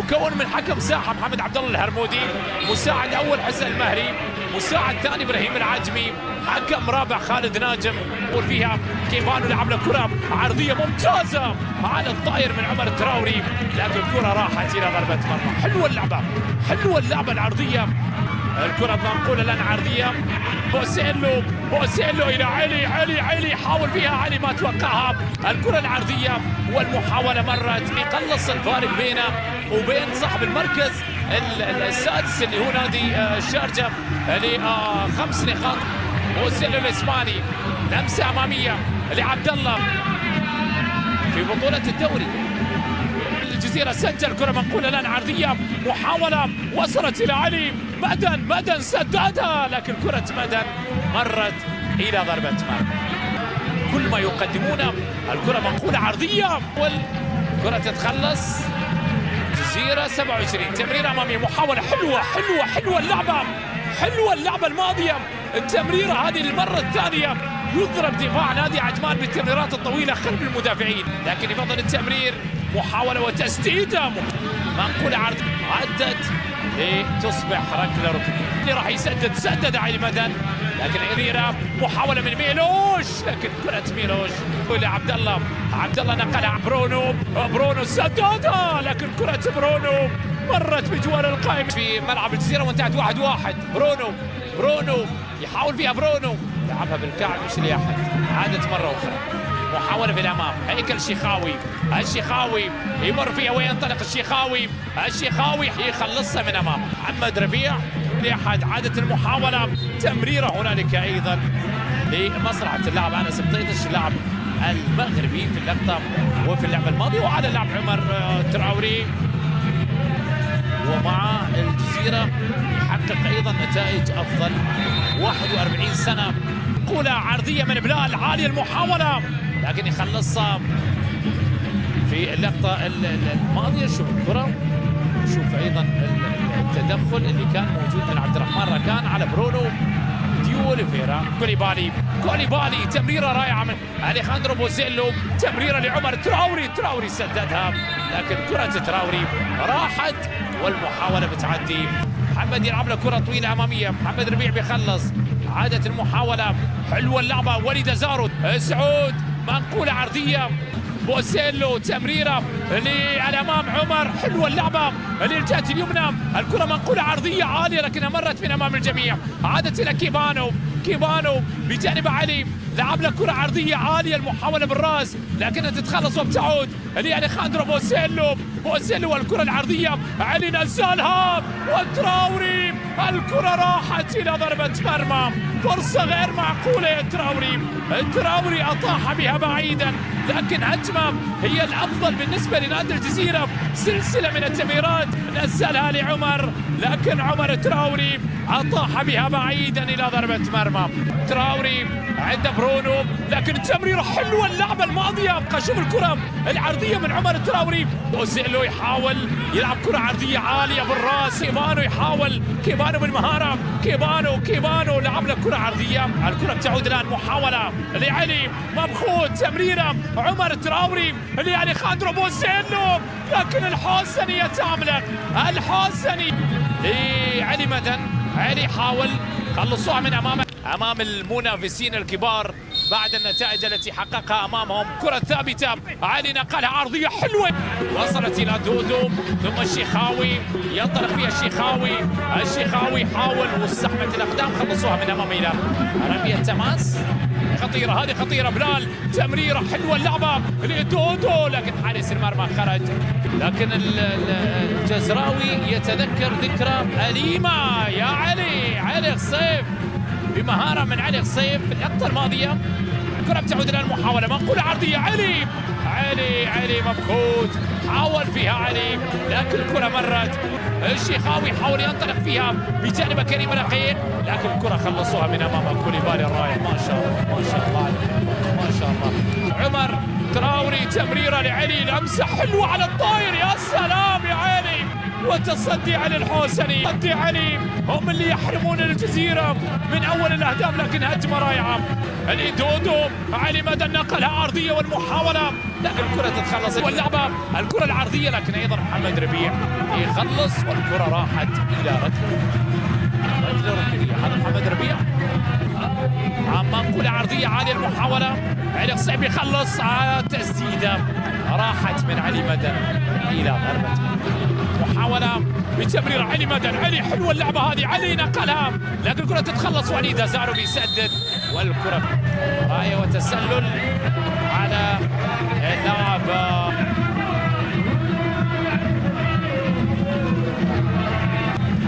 مكون من حكم ساحه محمد عبد الله الهرمودي، مساعد اول حسن المهري، مساعد ثاني ابراهيم العجمي، حكم رابع خالد ناجم. وفيها كيفانو لعب له كره عرضيه ممتازه على الطاير من عمر التراوري، لكن الكره راحت الى ضربه مرمى. حلوه اللعبه، حلوه اللعبه العرضيه، الكره منقوله لنا عرضيه. بوسيلو الى علي حاول فيها علي ما توقعها الكره العرضيه، والمحاوله مرت يقلص الفارق بينه وبين صاحب المركز السادس اللي هو نادي الشارجه ل 5 نقاط. بوسيلو الاسباني، لمسه اماميه لعبد الله في بطوله الدوري. الجزيرة سجل كرة منقولة لنا عرضية، محاولة وصلت إلى علي، مدن سددها، لكن كرة مدن مرت إلى ضربة مرمى. كل ما يقدمونه الكرة منقولة عرضية، والكرة تتخلص. جزيرة 27 تمريرة أمامية، محاولة حلوة اللعبة الماضية. التمريرة هذه للمرة الثانية يضرب دفاع نادي عجمان بالتمريرات الطويلة خلف المدافعين، لكن يفضل التمرير. محاولة وتسديدة منقولة عرض عدت لتصبح ركلة ركنية. اللي راح سدد علي مدن، لكن عريرة محاولة من ميلوش، لكن كرة ميلوش لعبد الله. عبد الله نقلها برونو سددها، لكن كرة برونو مرت بجوار القائم في ملعب الجزيرة وانتهت 1-1. برونو يحاول فيها، برونو لعبها بالكعب مش لأحد، عادت مرة أخرى. محاولة في الأمام، هيكل الشيخاوي يمر فيها وينطلق الشيخاوي يخلصها من أمام محمد ربيع لأحد. عادت المحاولة، تمريرة هنالك أيضا لمصلحة اللاعب أنس بطيطش اللاعب المغربي في اللقطة وفي اللعبة الماضية، وعلى اللاعب عمر تراوري. ومع الجزيرة يحقق أيضا نتائج أفضل. 41 سنة، قولة عرضية من بلال، عالية المحاولة لكن يخلصها في اللقطة الماضية. شوف الكرة، شوف أيضا التدخل اللي كان موجود من عبد الرحمن ركان على برونو دي أوليفيرا. كوليبالي تمريرة رائعة من أليخاندرو بوزيلو، تمريرة لعمر تراوري سددها، لكن كرة تراوري راحت والمحاولة بتعدي. محمد يلعب له كرة طويلة أمامية، محمد ربيع بيخلص. عادت المحاولة، حلوة اللعبة. وليد زارو سعود، منقولة عرضية. بوسيلو تمريرة للأمام عمر، حلوة اللعبة للجهة اليمنى. الكرة منقولة عرضية عالية لكنها مرت من أمام الجميع. عادت إلى كيبانو بجانب علي، لعب له كرة عرضية عالية، المحاولة بالراس لكنها تتخلص وبتعود لأليخاندرو بوسيلو والكرة العرضية. علي نزلها وتراوري، الكرة راحت إلى ضربة مرمى. فرصة غير معقولة يا تراوري أطاح بها بعيدا، لكن هجمة هي الأفضل بالنسبة لنادي الجزيرة. سلسلة من التمريرات نزلها لعمر، لكن عمر تراوري أطاح بها بعيدا إلى ضربة مرمى. تراوري عند برونو، لكن التمريرة حلوة اللعبة الماضية. شوف الكرة العرضية من عمر تراوري. بوزيلو يحاول يلعب كرة عرضية عالية بالراس. كيبانو بالمهارة. كيبانو لعب له كرة عرضية. الكرة بتعود الآن، محاولة لعلي مبخوت، تمريرة عمر تراوري لأليخاندرو بوزيلو، لكن الحسني تملك. الحسني لعلي مدن. علي حاول خلصوها من أمام المنافسين الكبار بعد النتائج التي حققها أمامهم. كرة ثابتة، علي نقلها عرضية حلوة، وصلت إلى دودو ثم الشيخاوي، ينطلق فيها الشيخاوي حاول وزحمة الأقدام، خلصوها من أمام إلى رمية تماس. هذه خطيرة بلال، تمريرة حلوة اللعبة لدودو، لكن حارس المرمى خرج. لكن الجزراوي يتذكر ذكرى أليمة يا علي خصيف، بمهارة من علي خصيف في اللقطة الماضية. الكرة بتعود إلى المحاولة، منقولة عرضية. علي مبخوت، حاول فيها علي لكن الكرة مرت. الشيخاوي حاول ينطلق فيها بجانب كريم رقيق، لكن الكرة خلصوها من أمام كوليبالي الرائع. ما شاء الله. عمر تراوري تمريرة لعلي، لمسة حلوة على الطاير، يا سلام يا علي، وتصدي علي الحوسني. تصدي علي هم اللي يحرمون الجزيرة من أول الأهداف، لكن هجمة رائعة. دودو علي مدن نقلها عرضية والمحاولة، لكن الكرة تتخلص واللعبة الكرة العرضية، لكن أيضا محمد ربيع يخلص والكرة راحت إلى ركلة ركنية. هذا محمد ربيع منقولة عرضية عالية المحاولة. علي قصيب يخلص تسديدة راحت من علي مدن إلى ضربة محاولة بتمرير علي مدن. علي حلوة اللعبة هذه، علي نقلها لكن الكرة تتخلص. وليد أزارو بيسدد والكرة راية وتسلل على اللاعب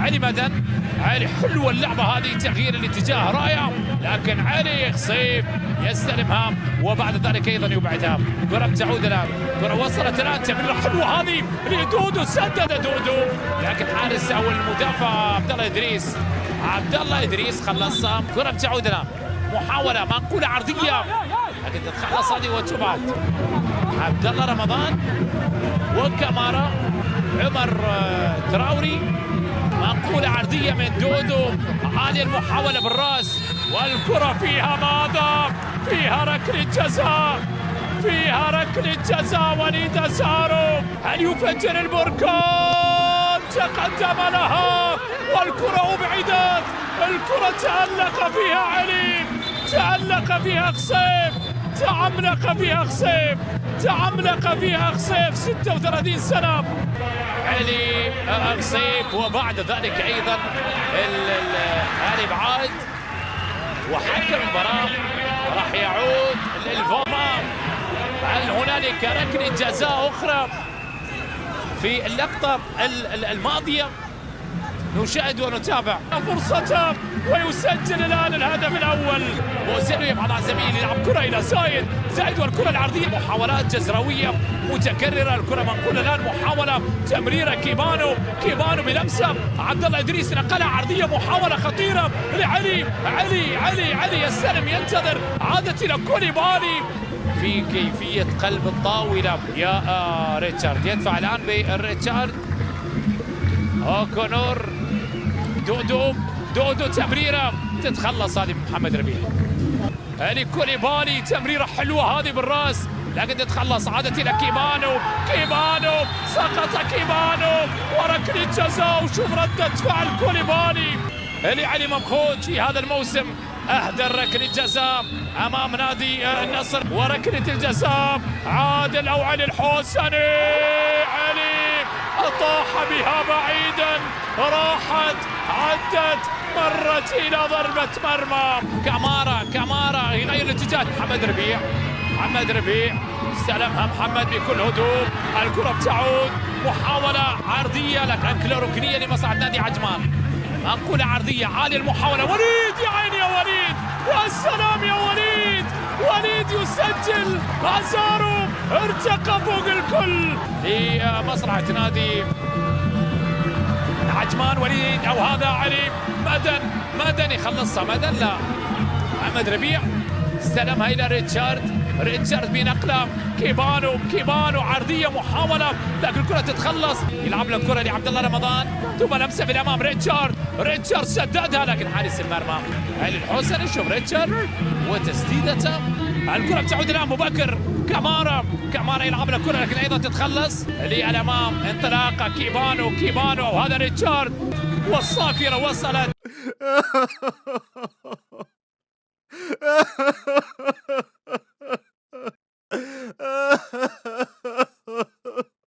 علي مدن. علي حلوة اللعبة هذه، تغيير الاتجاه رائع، لكن علي قصيب يستلمها وبعد ذلك ايضا يبعدها. كرة تعود الان، كرة وصلت الان، تمريرة حلوة هذه لدودو، سدد دودو لكن حارس او المدافع عبد الله ادريس خلصها. كرة تعود الان، محاولة منقولة عرضية لكن تتخلص هذه وتبعد. عبد الله رمضان وكمارا عمر تراوري. منقولة عرضية من دودو، عالية المحاولة بالراس والكرة فيها ماذا؟ فيها ركلة جزاء. وليد أزارو هل يفجر البركان؟ تقدم لها والكرة أبعدت. الكرة تعلق فيها علي، تعلق فيها قصيب، تعملق فيها قصيب 36 سنة علي قصيب. وبعد ذلك ايضا الابعاد وحكم المباراة راح يعود للفار. هل هنالك ركلة جزاء اخرى في اللقطة الماضية؟ نشاهد ونتابع فرصته ويسجل الان الهدف الاول. موسيلو يبحث عن زميل، يلعب كره الى زايد والكره العرضيه. محاولات جزراويه متكرره، الكره منقوله الان، محاوله تمريره كيبانو بلمسه. عبد الله ادريس نقلها عرضيه، محاوله خطيره لعلي. علي يستلم، ينتظر، عادت الى كوليبالي في كيفيه قلب الطاوله. يا ريتشارد يدفع الان بريتشارد اوكونور. دودو تمريره تتخلص هذه محمد ربيع. هذه كوليبالي تمريره حلوه هذه بالراس لكن تتخلص، عادت الى كيبانو سقط وركله جزاء. وشوف رده فعل كوليبالي اللي علي ممخوج في هذا الموسم اهدر ركله جزاء امام نادي النصر. وركله الجزاء عادل او علي الحوسني. علي طاح بها بعيدا، راحت عدت مرت الى ضربة مرمى. كامارا يغير الاتجاه. محمد ربيع استلمها محمد بكل هدوء. الكرة بتعود، محاولة عرضية لكن ركنية لمصلحة نادي عجمان. منقولة عرضية عالية المحاولة. وليد يا عيني يا وليد، يا سلام يا وليد يسجل. أزارو ارتقى فوق الكل لمصلحة نادي عجمان. وليد او هذا علي مدن يخلصها. مدن لا، محمد ربيع استلمها الى ريتشارد بنقله. كيبانو عرضيه، محاوله لكن الكره تتخلص. يلعب له الكره لعبد الله رمضان ثم لمسه في الامام. ريتشارد سددها لكن حارس المرمى علي الحوسني. شوف ريتشارد وتسديدته. الكره بتعود الان مبكر. كامارا يلعب له الكره لكن ايضا تتخلص للامام. انطلاقه كيبانو وهذا ريتشارد والصافره وصلت.